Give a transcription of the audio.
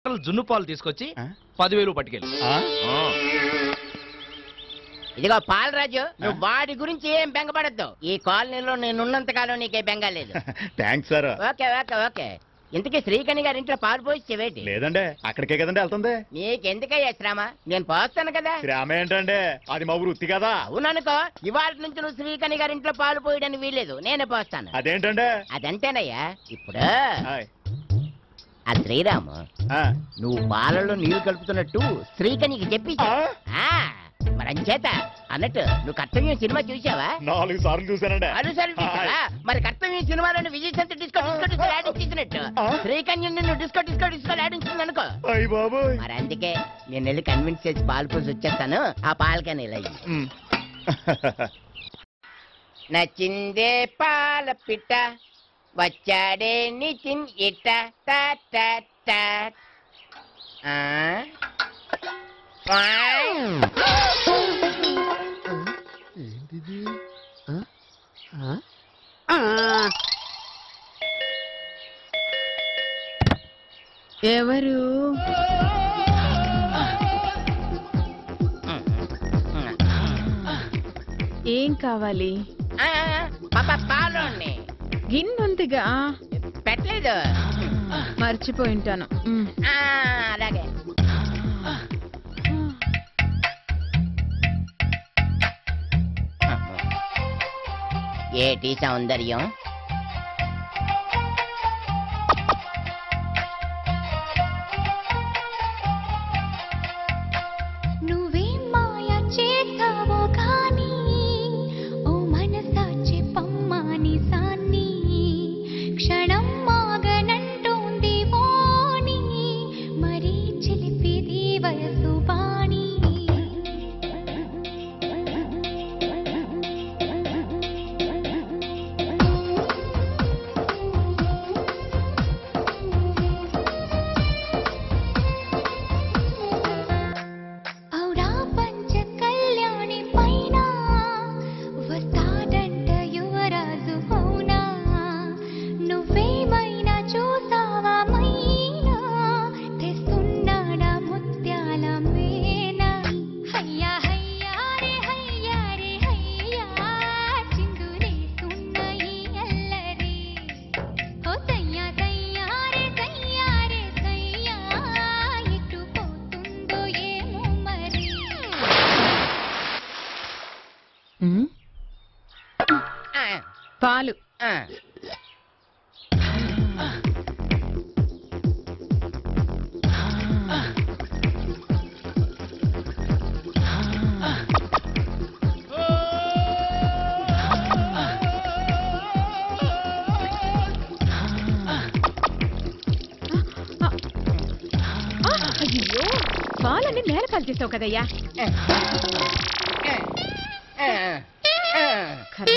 జున్ను పాలు తీసుకొచ్చి 10,000 పట్టుకెళ్ళి. ఇదిగో పాలరాజు, నువ్వు వాడి గురించి ఏం బెంగపడద్దు. ఈ కాలనీలో నేనున్నంత కాలం నీకే బెంగ లేదు. Thanks sir. Okay okay okay. ఇంతకీ శ్రీకణి గారి ఇంట్లో పాలు పోసి లేదండి, అక్కడికే కదండి వెళ్తుంది. నీకెందుకయ్యా శ్రమ, నేను పోస్తాను కదా. శ్రమ ఏంటండి, అది మా వృత్తి కదా. అవుననుకో, ఇవాళ నుంచి నువ్వు శ్రీకణి గారి ఇంట్లో పాలు పోయడానికి వీలేదు, నేనే పోస్తాను. అదేంటండి? అదంతేనయ్యా. ఇప్పుడు ఆ శ్రీరాము, నువ్వు పాలలో నీళ్లు కలుపుతున్నట్టు శ్రీకణికి చెప్పి మరి అంచేత అన్నట్టు నువ్వు కర్తవ్యం సినిమా చూసావా? 4 సార్లు చూసానండి. 6 సార్లు చూసావా? మరి కర్తవ్యం సినిమాలో విజయ్ సంత డిస్కో ఆడించినట్టు శ్రీకన్యం నిన్ను డిస్కో ఆడించింది అనుకో. మరి అందుకే నేను వెళ్ళి కన్విన్స్ చేసి పాలు పోసి వచ్చేస్తాను. ఆ పాలకని ఇలా నచ్చిందే పాల పిట్ట వచ్చాడే నితిన్ ఇట్ట ఎవరు? ఏం కావాలి? పాలు గిన్నుందిగా పెట్టలేదు, మర్చిపోయి ఉంటాను. అలాగే. ఏటి సౌందర్యం, నువ్వేం మాయ చేస్తావో కానీ ఓ మనసాచి పమ్మాని సాన్ని క్షణం మాగనంటోంది వాణి మరీ చిలిపిది వయసు బాణి. పాలు అయ్యో, పాలన్నీ నేల కలిసేస్తావు కదయ్యా. కర్మ.